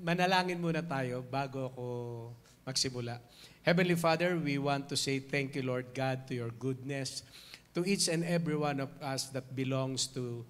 Manalangin muna tayo bago ako magsimula. Heavenly Father, we want to say thank you, Lord God, to your goodness, to each and every one of us that belongs to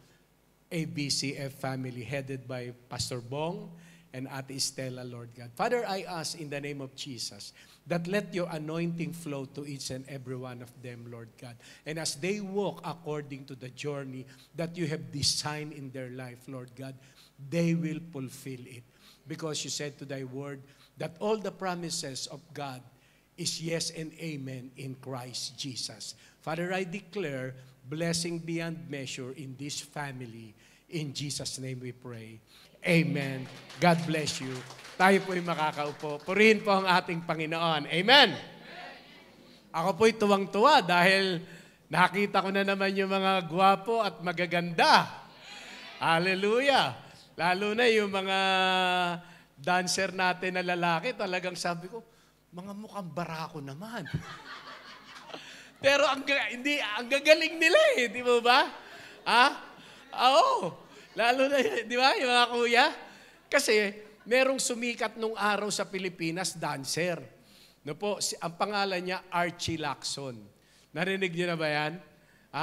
ABCF family headed by Pastor Bong and Ate Estela, Lord God. Father, I ask in the name of Jesus that let your anointing flow to each and every one of them, Lord God. And as they walk according to the journey that you have designed in their life, Lord God, they will fulfill it. Because you said to thy word that all the promises of God is yes and amen in Christ Jesus. Father, I declare blessing beyond measure in this family. In Jesus' name we pray. Amen. God bless you. Tayo po'y makakaupo. Purihin po ang ating Panginoon. Amen. Ako po'y tuwang-tuwa dahil nakita ko na naman yung mga gwapo at magaganda. Hallelujah. Lalo na yung mga dancer natin na lalaki, talagang sabi ko, mga mukhang barako naman. Pero ang gagaling nila eh, di ba ba? Oo. Lalo na, di ba, yung mga kuya? Kasi, merong sumikat nung araw sa Pilipinas, dancer. No po, ang pangalan niya, Archie Lacson. Narinig niyo na ba yan?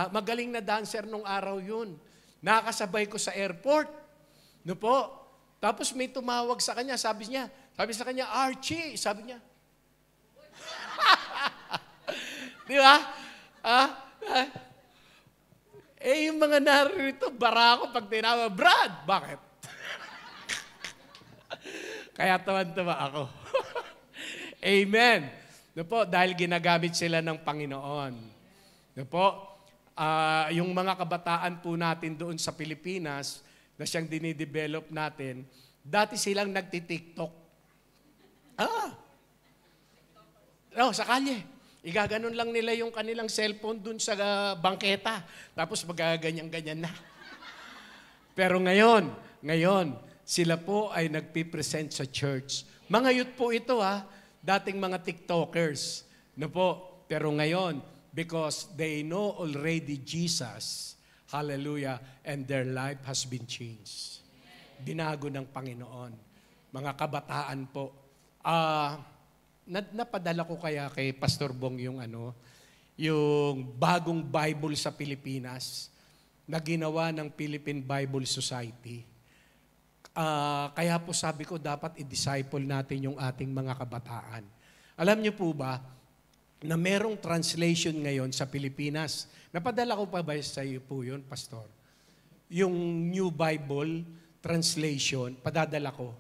Magaling na dancer nung araw yun. Nakakasabay ko sa airport. No po, tapos may tumawag sa kanya, sabi sa kanya, Archie, sabi niya. Di ba? Yung mga narito, barako pag tinawag, Brad, bakit? Kaya tawan-tawa ako. Amen. No po, dahil ginagamit sila ng Panginoon. No po, yung mga kabataan po natin doon sa Pilipinas, na siyang dinidevelop natin, dati silang nagti-TikTok. Sa kalye. Igaganon lang nila yung kanilang cellphone dun sa bangketa. Tapos magaganyan-ganyan na. Pero ngayon, sila po ay nagpipresent sa church. Mga youth po ito dating mga TikTokers. No po, pero ngayon, because they know already Jesus, hallelujah, and their life has been changed. Binago ng Panginoon. Mga kabataan po. Napadala ko kaya kay Pastor Bong yung bagong Bible sa Pilipinas na ginawa ng Philippine Bible Society. Kaya po sabi ko, dapat i-disciple natin yung ating mga kabataan. Alam niyo po ba, na merong translation ngayon sa Pilipinas. Napadala ko pa ba sa iyo po yun, Pastor? Yung New Bible Translation, padadala ko.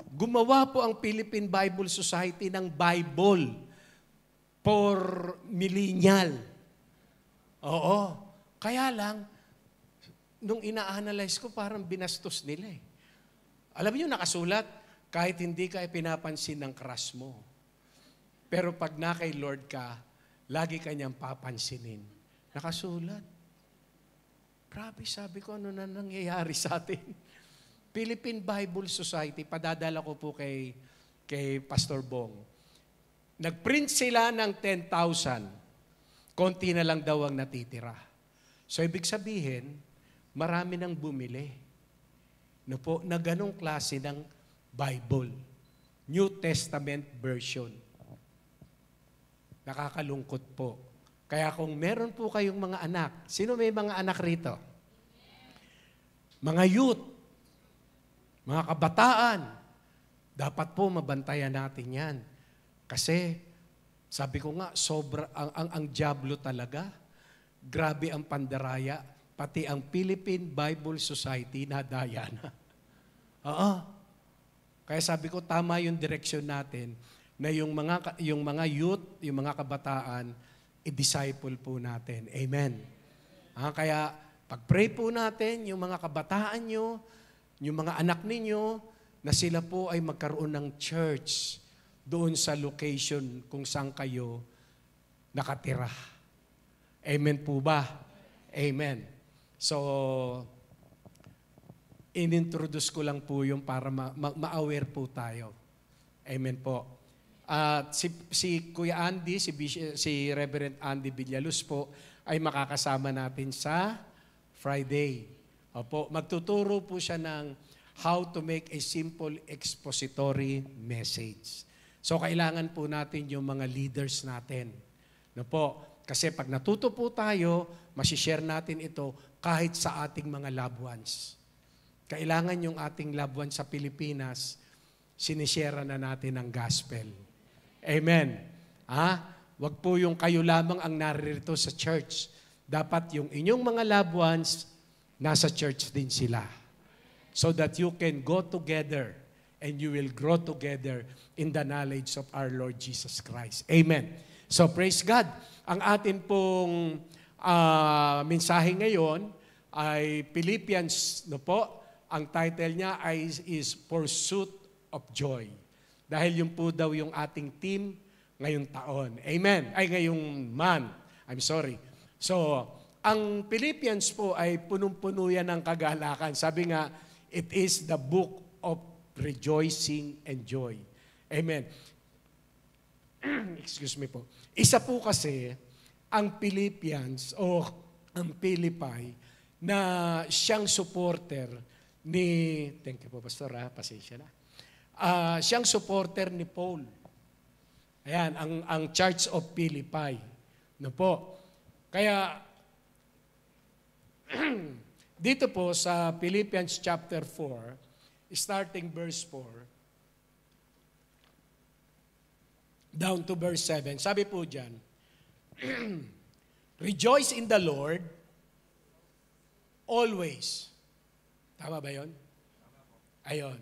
Gumawa po ang Philippine Bible Society ng Bible for millennial. Oo. Kaya lang, nung ina-analyze ko, parang binastos nila eh. Alam niyo, nakasulat, kahit hindi ka pinapansin ng crush mo. Pero pag na kay Lord ka, lagi kanyang papansinin. Nakasulat. Grabe, sabi ko, ano na nangyayari sa atin? Philippine Bible Society, padadala ko po kay Pastor Bong. Nag-print sila ng 10,000. Konti na lang daw ang natitira. So, ibig sabihin, marami nang bumili. No po, na ganong klase ng Bible. New Testament version. Nakakalungkot po. Kaya kung meron po kayong mga anak, sino may mga anak rito? Mga youth, mga kabataan, dapat po mabantayan natin yan. Kasi, sabi ko nga, ang diablo talaga, grabe ang pandaraya, pati ang Philippine Bible Society nadaya na. Kaya sabi ko, tama yung direksyon natin, na yung mga youth, yung mga kabataan, i-disciple po natin. Amen. Kaya, pag-pray po natin, yung mga kabataan nyo, yung mga anak ninyo, na sila po ay magkaroon ng church doon sa location kung saan kayo nakatira. Amen po ba? Amen. So, inintroduce ko lang po yung para ma-aware po tayo. Amen po. Si Kuya Andy, si Reverend Andy Villaluz po, ay makakasama natin sa Friday. Opo, magtuturo po siya ng how to make a simple expository message. So kailangan po natin yung mga leaders natin. No po? Kasi pag natuto po tayo, masishare natin ito kahit sa ating mga loved ones. Kailangan yung ating loved ones sa Pilipinas, sinishare na natin ang gospel. Amen. Wag po yung kayo lamang ang naririto sa church. Dapat yung inyong mga loved ones, nasa church din sila. So that you can go together and you will grow together in the knowledge of our Lord Jesus Christ. Amen. So praise God. Ang atin pong mensahe ngayon ay Philippians, no po? Ang title niya is Pursuit of Joy. Dahil yun po daw yung ating team ngayong taon. Amen. Ay, ngayong month. I'm sorry. So, ang Philippians po ay punong-puno yan ng kagalakan. Sabi nga, it is the book of rejoicing and joy. Amen. Excuse me po. Isa po kasi ang Philippians o ang Philippi na siyang supporter ni, thank you po Pastor, pasensya na. Siyang supporter ni Paul. Ayan, ang Church of Philippi. No po. Kaya, dito po sa Philippians chapter 4, starting verse 4, down to verse 7, sabi po dyan, rejoice in the Lord always. Tama ba yun? Ayon.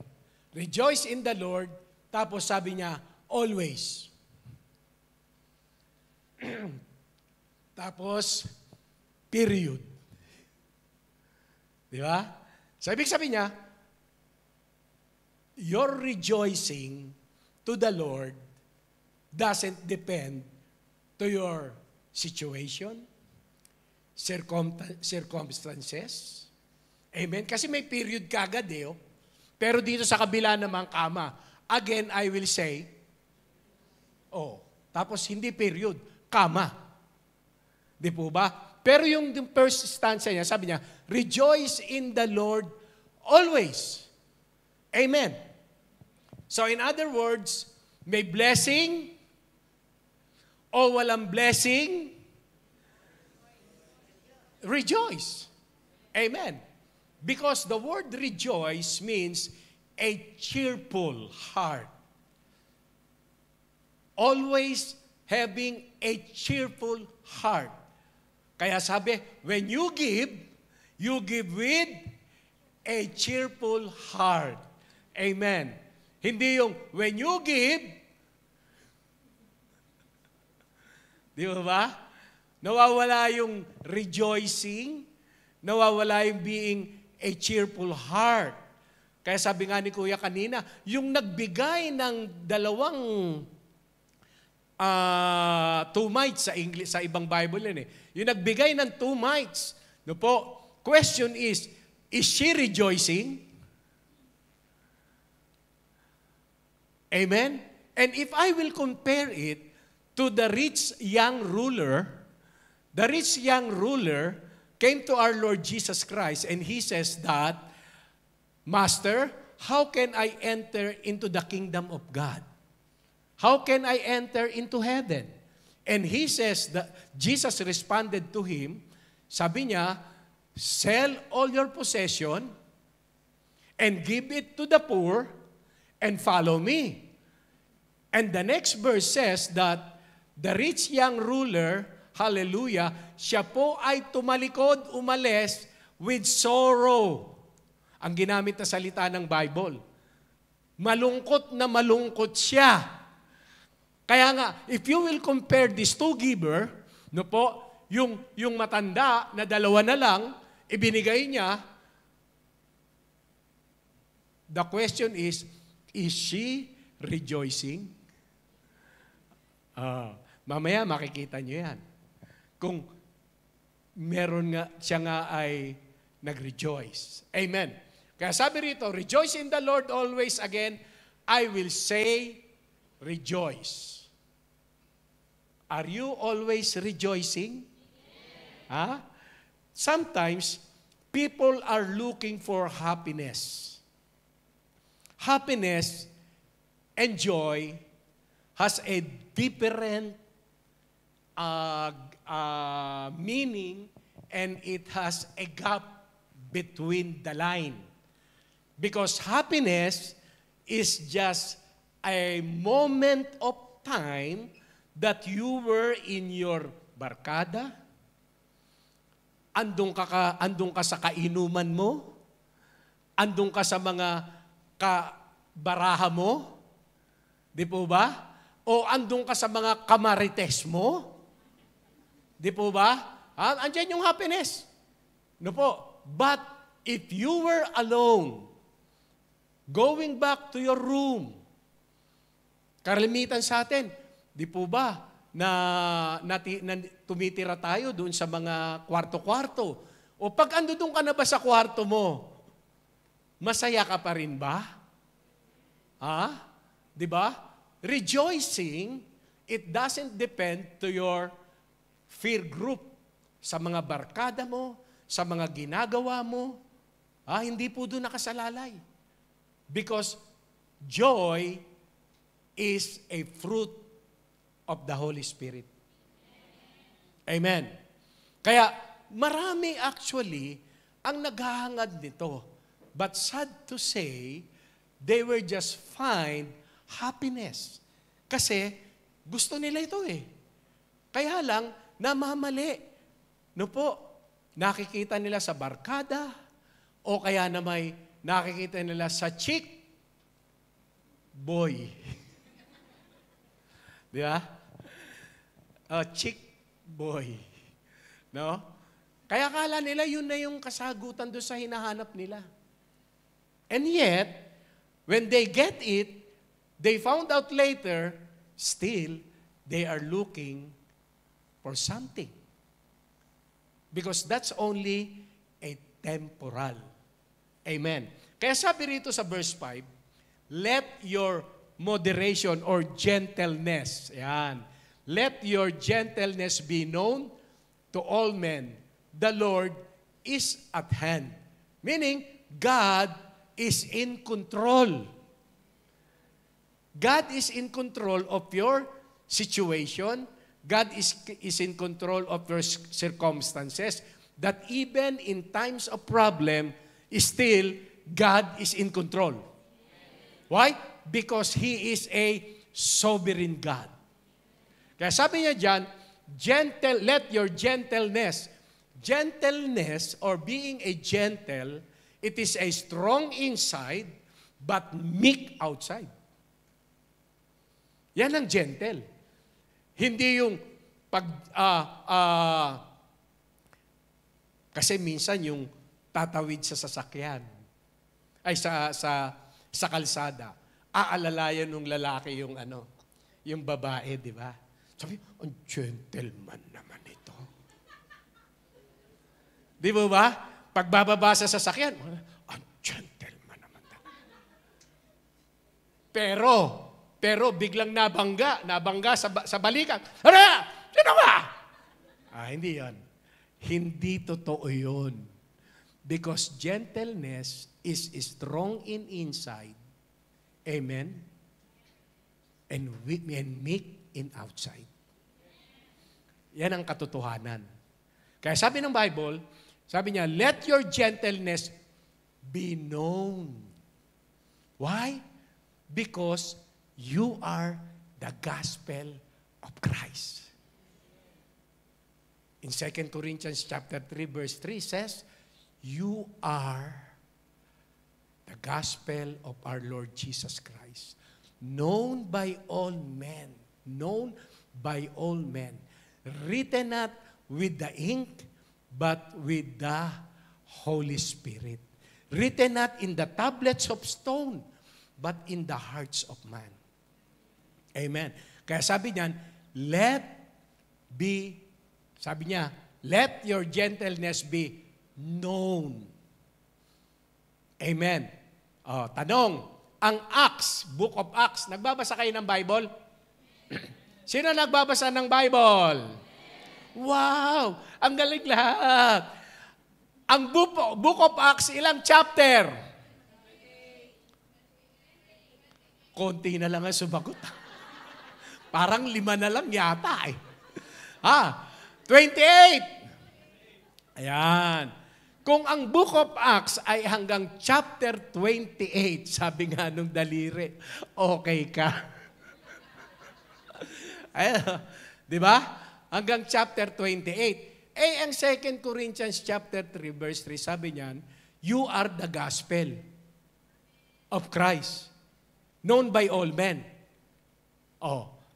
Rejoice in the Lord, tapos sabi niya, always. Tapos, period. Di ba? So, ibig sabihin niya, your rejoicing to the Lord doesn't depend to your situation, circumstances. Amen? Kasi may period kagad oh. Pero dito sa kabila naman, kama. Again, I will say, tapos hindi period, kama. Di po ba? Pero yung first stanza niya, sabi niya, rejoice in the Lord always. Amen. So in other words, may blessing o walang blessing, rejoice. Amen. Because the word rejoice means a cheerful heart. Always having a cheerful heart. Kaya sabi, when you give with a cheerful heart. Amen. Hindi yung, when you give, di ba? Nawawala yung rejoicing, nawawala yung being a cheerful heart. Kaya sabi nga ni Kuya kanina, yung nagbigay ng dalawang 2 mites sa English, sa ibang Bible yun eh. Yung nagbigay ng 2 mites. No po, question is she rejoicing? Amen? And if I will compare it to the rich young ruler came to our Lord Jesus Christ and he says that, Master, how can I enter into the kingdom of God? How can I enter into heaven? And he says that Jesus responded to him, sabi niya, sell all your possession and give it to the poor and follow me. And the next verse says that the rich young ruler, hallelujah, siya po ay tumalikod, umalis with sorrow. Ang ginamit na salita ng Bible. Malungkot na malungkot siya. Kaya nga, if you will compare these two giver, no po, yung matanda na 2 na lang, ibinigay niya, the question is she rejoicing? Mamaya makikita niyo yan. Kung meron nga, siya nga ay nag-rejoice. Amen. Kaya sabi rito, rejoice in the Lord always. Again, I will say, rejoice. Are you always rejoicing? Sometimes, people are looking for happiness. Happiness and joy has a different meaning, and it has a gap between the line. Because happiness is just a moment of time that you were in your barkada, andun ka sa kainuman mo, andun ka sa mga kabaraha mo, di po ba? O andun ka sa mga kamarites mo, di po ba? Andyan yung happiness. No po. But if you were alone, going back to your room, karamitan sa atin, di po ba, na tumitira tayo doon sa mga kwarto-kwarto. O pag andun ka na ba sa kwarto mo, masaya ka pa rin ba? Di ba? Rejoicing, it doesn't depend to your fear group, sa mga barkada mo, sa mga ginagawa mo. Hindi po doon nakasalalay. Because joy is a fruit of the Holy Spirit. Amen. Kaya marami actually ang naghahangad nito. But sad to say, they were just find happiness. Kasi gusto nila ito eh. Kaya lang, namamali. No po, nakikita nila sa barkada, o kaya na may nakikita nila sa chick boy. Di ba? Chick boy. No? Kaya akala nila yun na yung kasagutan doon sa hinahanap nila. And yet, when they get it, they found out later, still, they are looking for something. Because that's only a temporal. Amen. Kaya sabi rito sa verse 5, let your moderation or gentleness, yan, let your gentleness be known to all men. The Lord is at hand. Meaning, God is in control. God is in control of your situation. God is in control of your circumstances. That even in times of problem, still, God is in control. Why? Because He is a sovereign God. Kaya sabi niya dyan, let your gentleness or being a gentle, it is a strong inside, but meek outside. Yan ang gentle. Hindi yung kasi minsan yung tatawid sa sasakyan, ay sa kalsada, aalalayan ng lalaki yung yung babae, di ba? Sabi, ang gentleman naman ito. Di ba? Pagbababa sa sasakyan, ang gentleman naman. Pero biglang nabangga sa balikan. Sino ba? Hindi yan. Hindi totoo yun. Because gentleness is strong in inside. Amen? And meek in outside. Yan ang katotohanan. Kaya sabi ng Bible, sabi niya, let your gentleness be known. Why? Because you are the gospel of Christ. In 2 Corinthians chapter 3, verse 3 says, you are the gospel of our Lord Jesus Christ, known by all men, written not with the ink, but with the Holy Spirit. Written not in the tablets of stone, but in the hearts of man. Amen. Kaya sabi niyan, let your gentleness be known. Amen. Tanong, ang Acts, Book of Acts, nagbabasa kayo ng Bible? Sino nagbabasa ng Bible? Wow! Ang galing lahat. Ang Book of Acts, ilang chapter? Konti na lang ang sumagot. Parang 5 na lang yata eh. 28. Ayan. Kung ang Book of Acts ay hanggang chapter 28, sabi nga nung daliri, okay ka. Ayan, di ba? Hanggang chapter 28. Ang 2 Corinthians chapter 3, verse 3, sabi niyan, you are the gospel of Christ, known by all men.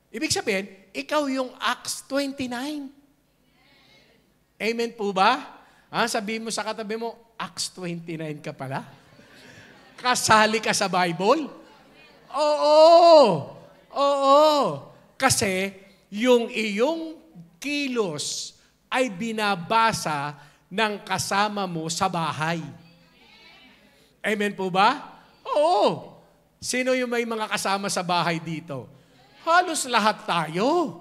Ibig sabihin, ikaw yung Acts 29. Amen po ba? Sabihin mo sa katabi mo, Acts 29 ka pala? Kasali ka sa Bible? Oo. Kasi yung iyong kilos ay binabasa ng kasama mo sa bahay. Amen po ba? Oo. Sino yung may mga kasama sa bahay dito? Halos lahat tayo.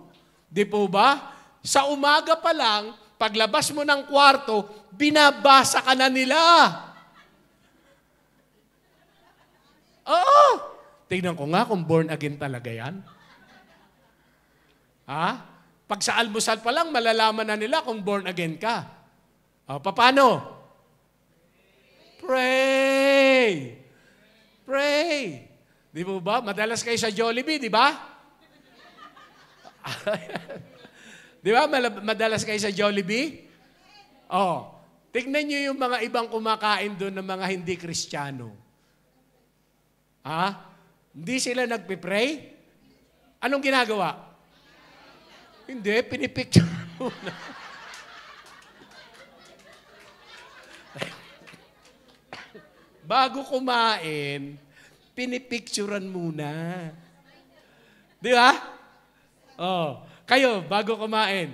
Di po ba? Sa umaga pa lang, paglabas mo ng kwarto, binabasa ka na nila. Oo. Tingnan ko nga kung born again talaga yan. Pag sa almusal pa lang, malalaman na nila kung born again ka. Paano? Pray. Di po ba? Madalas kayo sa Jollibee, di ba? Di ba? Madalas kayo sa Jollibee? Tignan nyo yung mga ibang kumakain doon ng mga hindi Kristiyano. Hindi sila nagpipray? Anong ginagawa? Hindi, pinipicture muna. Bago kumain, pinipicturean muna. Di ba? Kayo, bago kumain.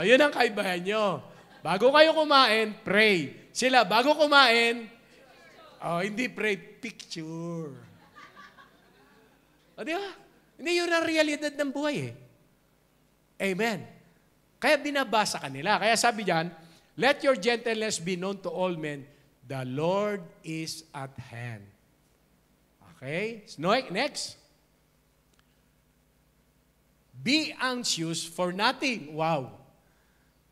Yun ang kaibahan nyo. Bago kayo kumain, pray. Sila, bago kumain, hindi pray, picture. Di ba? Hindi yun ang realidad ng buhay eh. Amen. Kaya binabasa ka nila. Kaya sabi diyan, let your gentleness be known to all men. The Lord is at hand. Okay? Next. Be anxious for nothing. Wow.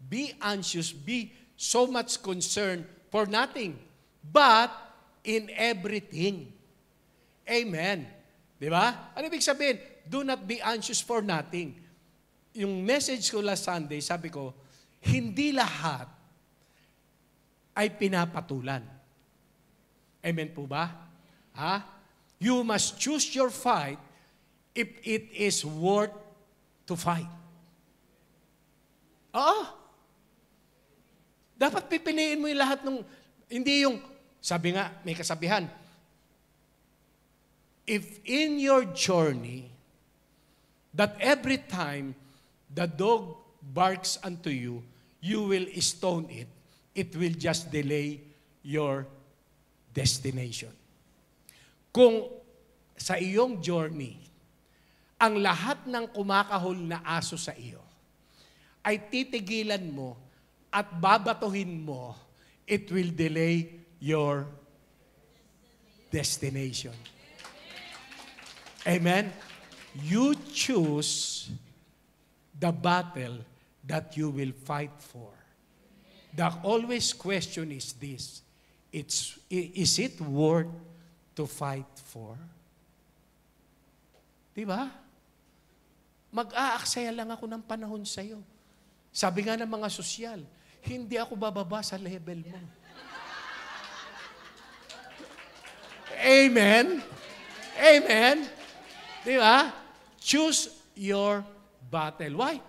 Be anxious, be so much concerned for nothing, but in everything. Amen. Di ba? Ano ibig sabihin? Do not be anxious for nothing. Yung message ko last Sunday, sabi ko, hindi lahat ay pinapatulan. Amen po ba? You must choose your fight if it is worth to fight. Dapat pipiliin mo yung lahat ng, hindi yung, sabi nga, may kasabihan, if in your journey, that every time the dog barks unto you, you will stone it, it will just delay your destination. Kung sa iyong journey, ang lahat ng kumakahol na aso sa iyo ay titigilan mo at babatuhin mo, it will delay your destination. Amen? You choose the battle that you will fight for. The always question is this, is it worth to fight for? Diba? Mag-aaksaya lang ako ng panahon sa'yo. Sabi nga ng mga sosyal, hindi ako bababa sa level mo. Amen? Amen? Diba? Choose your battle. Why?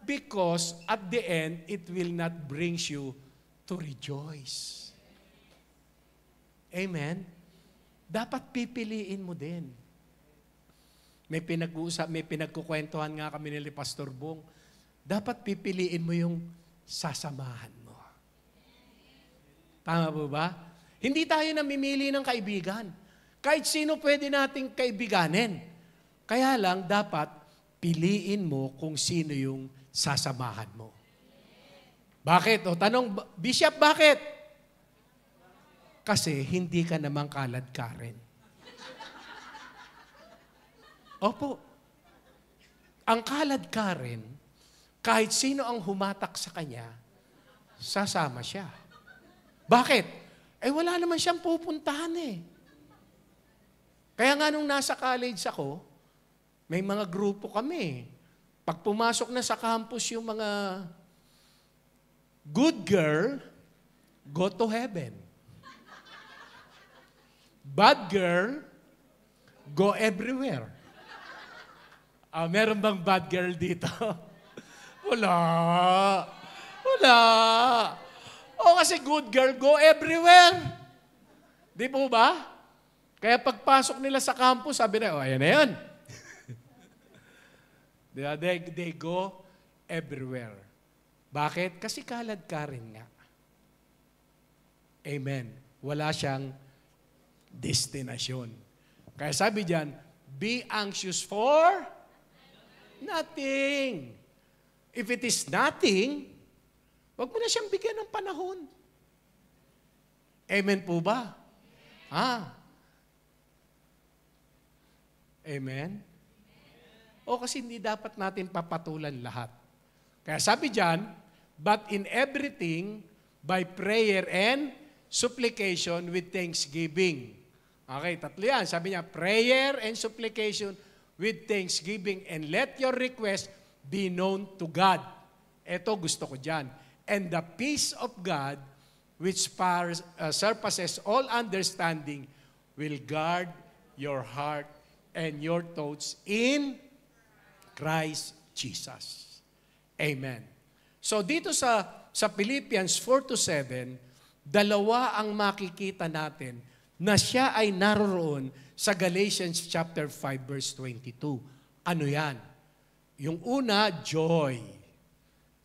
Because at the end, it will not bring you to rejoice. Amen? Dapat pipiliin mo din. May pinagkukwentuhan nga kami ni Pastor Bong. Dapat pipiliin mo yung sasamahan mo. Tama po ba? Hindi tayo namimili ng kaibigan. Kahit sino pwede nating kaibiganin. Kaya lang, dapat piliin mo kung sino yung sasamahan mo. Bakit? Tanong, Bishop, bakit? Kasi hindi ka naman kalad ka rin. Opo. Ang kaladkarin, kahit sino ang humatak sa kanya, sasama siya. Bakit? Wala naman siyang pupuntahan eh. Kaya nga nung nasa college ako, may mga grupo kami. Pag pumasok na sa campus yung mga good girl, go to heaven. Bad girl, go everywhere. Meron bang bad girl dito? Wala. Wala. Kasi good girl, go everywhere. Di po ba? Kaya pagpasok nila sa campus, sabi na, ayan na yun. They go everywhere. Bakit? Kasi kaladkarin nga. Amen. Wala siyang destinasyon. Kaya sabi diyan, be anxious for nothing. If it is nothing, wag mo na siyang bigyan ng panahon. Amen po ba? Amen? Kasi hindi dapat natin papatulan lahat. Kaya sabi diyan, but in everything, by prayer and supplication with thanksgiving. Okay, tatlo yan. Sabi niya, prayer and supplication with thanksgiving, and let your request be known to God. Ito gusto ko dyan. And the peace of God, which surpasses all understanding, will guard your heart and your thoughts in Christ Jesus. Amen. So dito sa Philippians 4-7, dalawa ang makikita natin na siya ay naroon sa Galatians chapter 5 verse 22. Ano yan? Yung una, joy.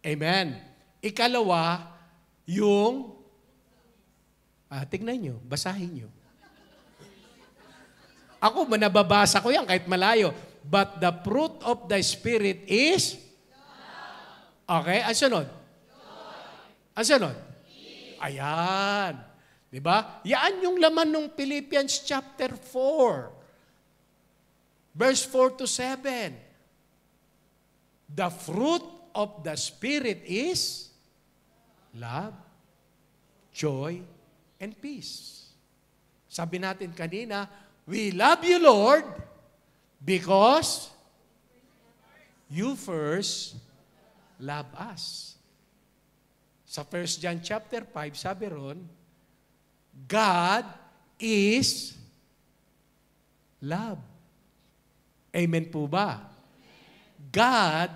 Amen. Ikalawa, yung tignan nyo, basahin nyo. Ako, nababasa ko yan kahit malayo. But the fruit of the Spirit is? Okay, ang sunod? Ang sunod? Ayan. Diba? Yan yung laman ng Philippians chapter 4. Verse 4-7. The fruit of the Spirit is love, joy, and peace. Sabi natin kanina, we love you, Lord, because you first love us. Sa 1 John chapter 5, sabi ron, God is love. Amen po ba? God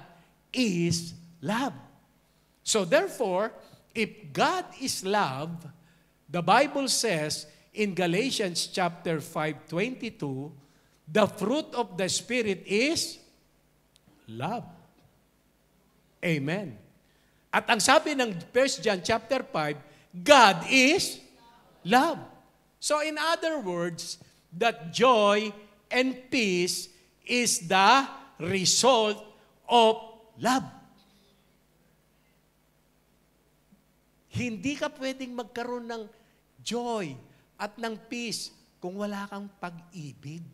is love. So therefore, if God is love, the Bible says in Galatians chapter 5:22, the fruit of the Spirit is love. Amen. At ang sabi ng 1 John chapter 5, God is love. So in other words, that joy and peace is the result of love. Hindi ka pwedeng magkaroon ng joy at ng peace kung wala kang pag-ibig.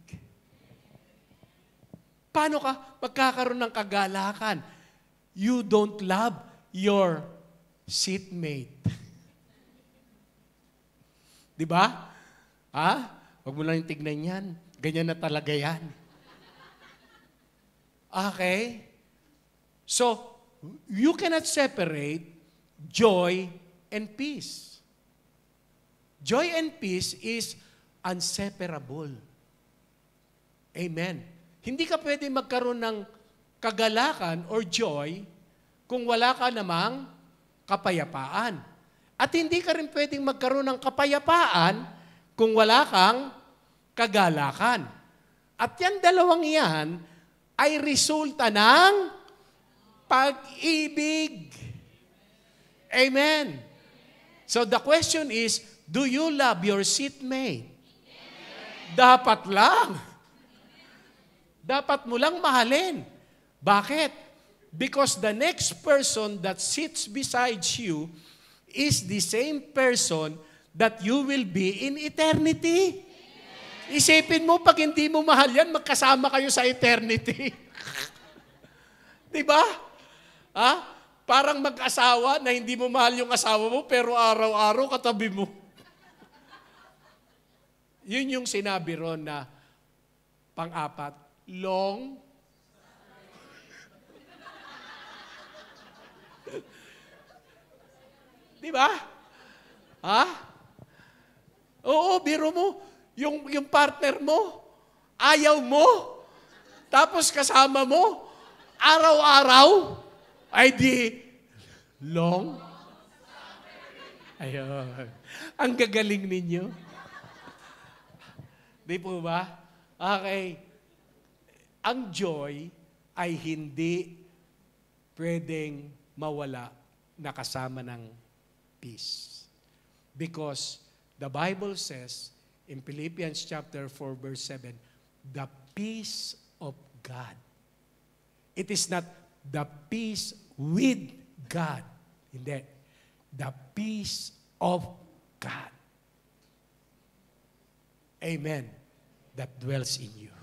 Paano ka magkakaroon ng kagalakan? You don't love your seatmate. Di ba? Huwag mo lang tignan yan. Ganyan na talaga yan. Okay? So, you cannot separate joy and peace. Joy and peace is inseparable. Amen. Hindi ka pwede magkaroon ng kagalakan or joy kung wala ka namang kapayapaan. At hindi ka rin pwedeng magkaroon ng kapayapaan kung wala kang kagalakan. At yan dalawang yan ay resulta ng pag-ibig. Amen. So the question is, do you love your seatmate? Dapat lang. Dapat mo lang mahalin. Bakit? Because the next person that sits beside you is the same person that you will be in eternity. Isipin mo, pag hindi mo mahal yan, magkasama kayo sa eternity. Diba? Ha? Parang mag-asawa na hindi mo mahal yung asawa mo, pero araw-araw katabi mo. Yun yung sinabi ron na pang-apat, long. Diba? Ha? Oo, biro mo. Yung partner mo, ayaw mo. Tapos kasama mo, araw-araw, ay di long. Ayun. Ang gagaling ninyo. Di po ba? Okay. Ang joy ay hindi pwedeng mawala na kasama ng peace. Because the Bible says in Philippians chapter 4 verse 7, the peace of God. It is not the peace with God. Hindi. The peace of God. Amen. That dwells in you.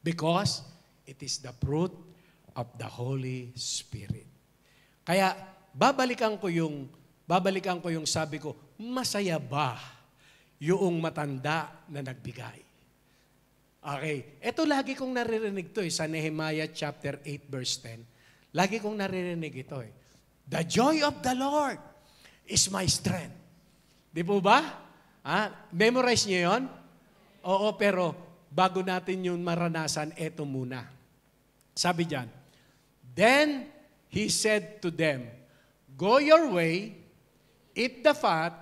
Because it is the fruit of the Holy Spirit. Kaya, babalikan ko yung sabi ko, masaya ba yung matanda na nagbigay? Okay. Ito lagi kong naririnig to sa Nehemiah chapter 8 verse 10. Lagi kong naririnig ito The joy of the Lord is my strength. Di po ba? Memorize niyo yun? Oo, pero bago natin yung maranasan, eto muna. Sabi diyan, then he said to them, go your way, eat the fat,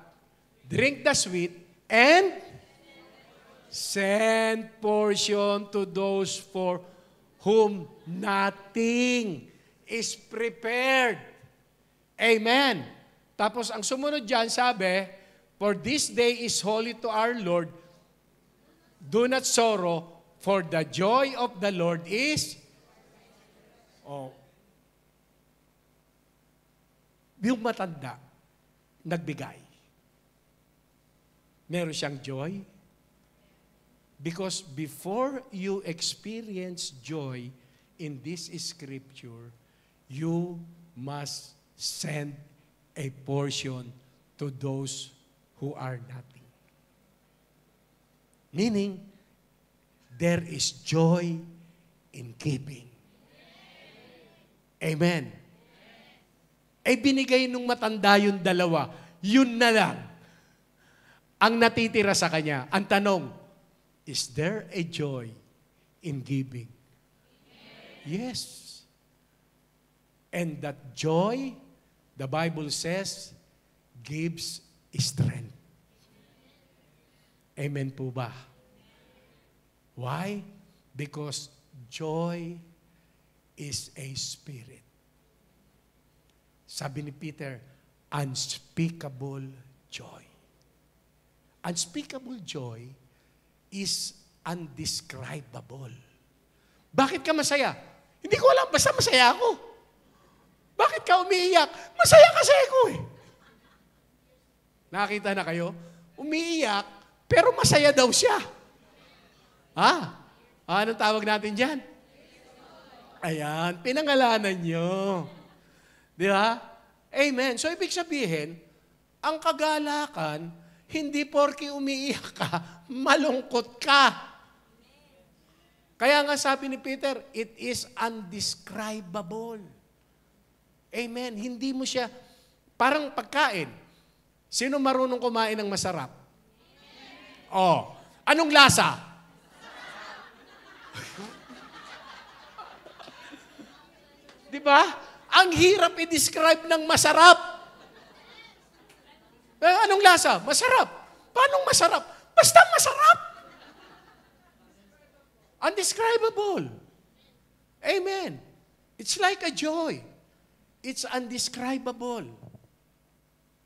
drink the sweet, and send portion to those for whom nothing is prepared. Amen. Tapos ang sumunod dyan, sabi, for this day is holy to our Lord. Do not sorrow, for the joy of the Lord is... Yung matanda, nagbigay. Meron siyang joy. Because before you experience joy in this scripture, you must send a portion to those who are nothing. Meaning, there is joy in giving. Amen. Ay binigay nung matanda yung dalawa, yun na lang ang natitira sa kanya. Ang tanong, is there a joy in giving? Yes. And that joy, the Bible says, gives strength. Amen po ba? Why? Because joy is a spirit. Sabi ni Peter, unspeakable joy. Unspeakable joy is undescribable. Bakit ka masaya? Hindi ko alam, basta masaya ako. Bakit ka umiiyak? Masaya kasi ako eh. Nakita na kayo? Umiiyak, pero masaya daw siya. Anong tawag natin dyan? Ayan, pinangalanan nyo. Di ba? Amen. So, ibig sabihin, ang kagalakan, hindi porke umiiyak ka, malungkot ka. Kaya nga sabi ni Peter, it is undescribable. Amen. Hindi mo siya, parang pagkain. Sino marunong kumain ng masarap? Anong lasa? Di ba? Ang hirap i-describe ng masarap. Anong lasa? Masarap. Paanong masarap? Basta masarap. Undescribable. Amen. It's like a joy. It's undescribable.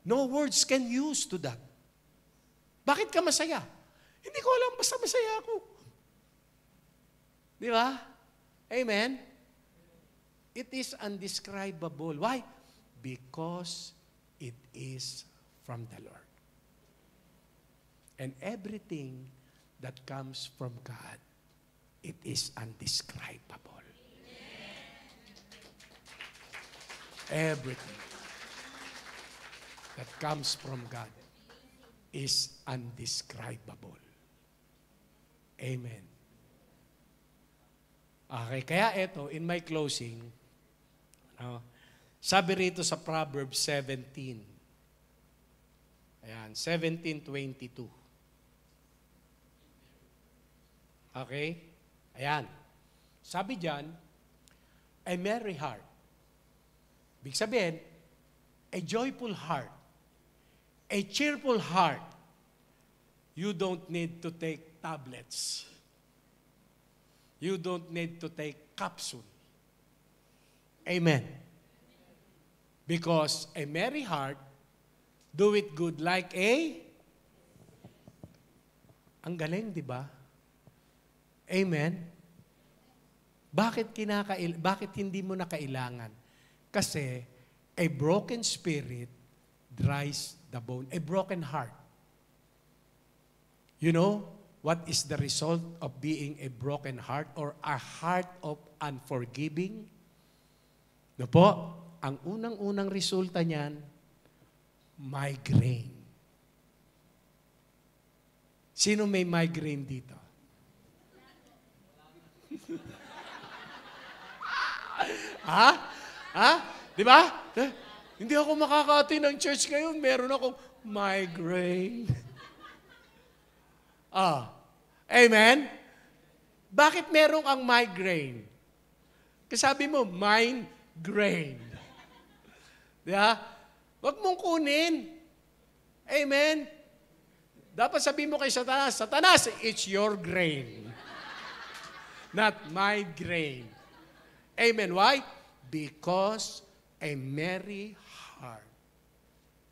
No words can use to that. Bakit ka masaya? Hindi ko alam, basta masaya ako. Di ba? Amen? It is undescribable. Why? Because it is from the Lord. And everything that comes from God, it is undescribable. Everything that comes from God is undescribable. Amen. Okay, kaya ito, in my closing, sabi rito sa Proverbs 17, ayan, 17:22. Okay? Ayan. Sabi diyan, a merry heart. Ibig sabihin, a joyful heart, a cheerful heart. You don't need to take tablets. You don't need to take capsule. Amen. Because a merry heart, do it good like ang galing, di ba? Amen. Bakit hindi mo na kailangan? Kasi a broken spirit dries the bone. A broken heart. You know what is the result of being a broken heart or a heart of unforgiving? No po, ang unang-unang resulta niyan, migraine. Sino may migraine dito? Di ba? Hindi ako makakati ng church ngayon. Meron akong migraine. Amen? Bakit meron kang migraine? Kasi sabi mo, mind-grain. Diba? Huwag mong kunin. Amen? Dapat sabihin mo kay Satanas, Satanas, it's your grain. Not my grain. Amen. Why? Because a merry heart,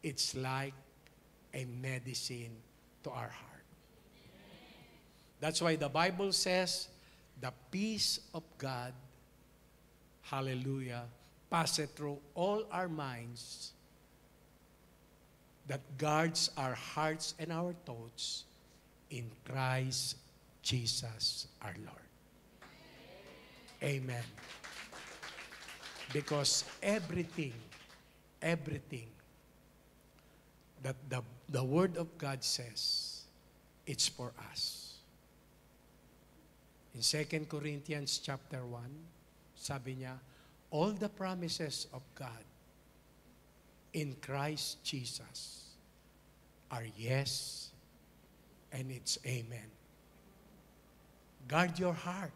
it's like a medicine to our heart. That's why the Bible says, the peace of God, hallelujah, passeth through all our minds, that guards our hearts and our thoughts in Christ Jesus our Lord. Amen. Because everything that the Word of God says, it's for us. In 2 Corinthians chapter 1, sabi niya, all the promises of God in Christ Jesus are yes and it's amen. Guard your heart.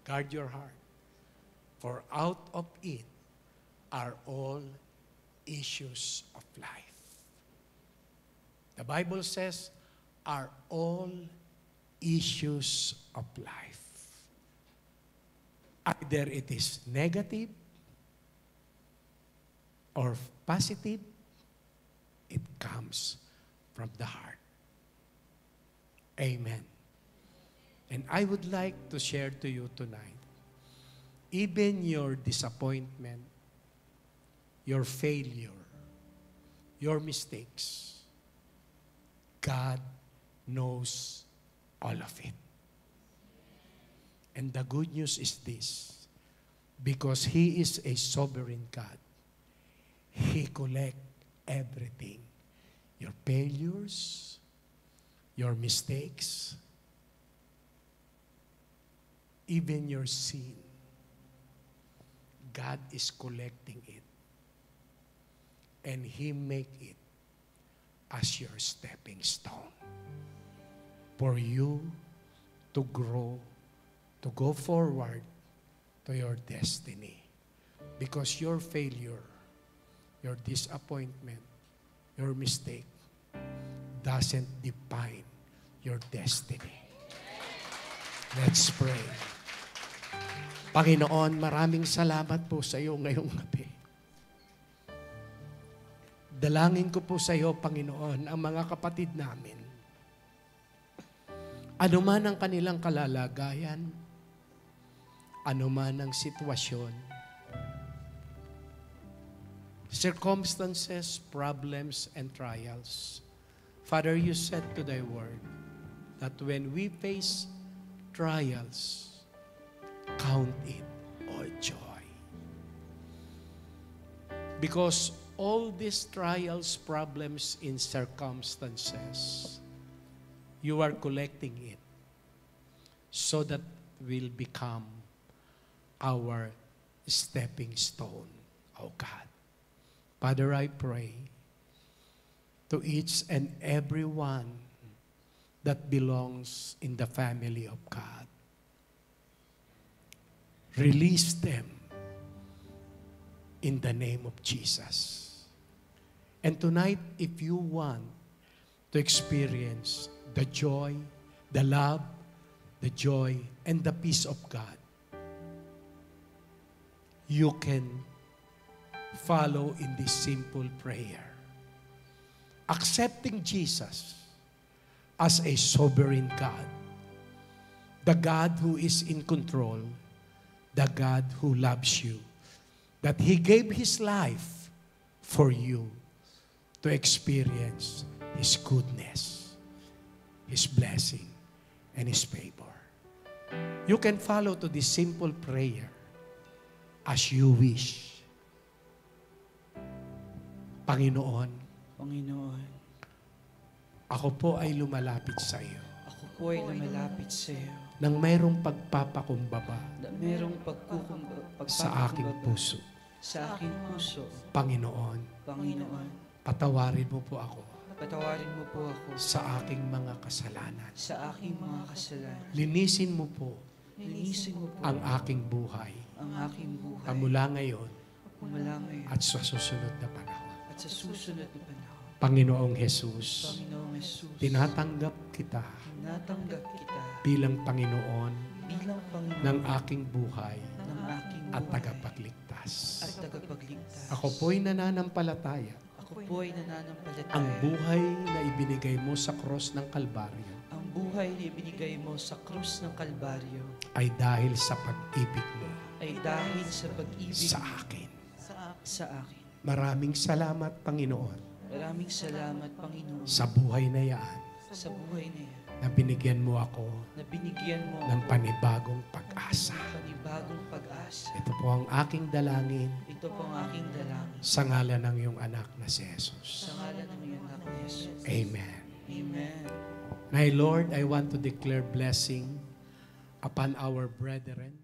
Guard your heart. For out of it are all issues of life. The Bible says, are all issues of life. Either it is negative or positive, it comes from the heart. Amen. And I would like to share to you tonight, even your disappointment, your failure, your mistakes, God knows all of it. And the good news is this, because He is a sovereign God, He collects everything. Your failures, your mistakes, even your sin. God is collecting it. And He make it as your stepping stone for you to grow, to go forward to your destiny. Because your failure, your disappointment, your mistake doesn't define your destiny. Let's pray. Panginoon, maraming salamat po sa iyo ngayong gabi. Dalangin ko po sa iyo, Panginoon, ang mga kapatid namin. Ano man ang kanilang kalalagayan, ano man ang sitwasyon, circumstances, problems, and trials. Father, you said to thy word, that when we face trials, count it all joy. Because all these trials, problems, in circumstances, you are collecting it so that will become our stepping stone, oh God. Father, I pray to each and every one that belongs in the family of God. Release them in the name of Jesus. And tonight, if you want to experience the joy, the love, the joy, and the peace of God, you can follow in this simple prayer. Accepting Jesus as a sovereign God, the God who is in control, the God who loves you, that He gave His life for you to experience His goodness, His blessing, and His favor. You can follow to this simple prayer as you wish. Panginoon, ako po ay lumalapit sa iyo. Ako po ay lumalapit sa iyo. Nang mayroong pagpapakumbaba Na merong sa aking puso. Sa aking puso. Panginoon, Panginoon, patawarin mo po ako patawarin mo po ako sa aking mga kasalanan. sa aking mga kasalanan. Linisin mo po Linisin mo po ang aking buhay ang aking buhay mula ngayon mula ngayon at sa susunod na panahon. at sa susunod na panahon. Panginoong Jesus, Panginoong Jesus, tinatanggap kita tinatanggap kita bilang Panginoon bilang Panginoon ng aking buhay ng aking at buhay tagapagligtas. at tagapagligtas. Ako po'y nananampalataya Ako po ay nananampalataya. ang buhay na ibinigay mo sa cross ng Kalbaryo Ang buhay na ibinigay mo sa krus ng Kalbaryo ay dahil sa pag-ibig mo ay dahil sa pag-ibig sa mo akin. sa akin. Maraming salamat, Panginoon, Maraming salamat, Panginoon, sa buhay na yan sa buhay na yan na binigyan mo ako na binigyan mo ng panibagong pag-asa. panibagong pag-asa. Ito po ang aking dalangin Ito po ang aking dalangin sa ngalan ng iyong anak na si Jesus. sa ngalan ng iyong anak na Jesus. Amen. Amen. My Lord, I want to declare blessing upon our brethren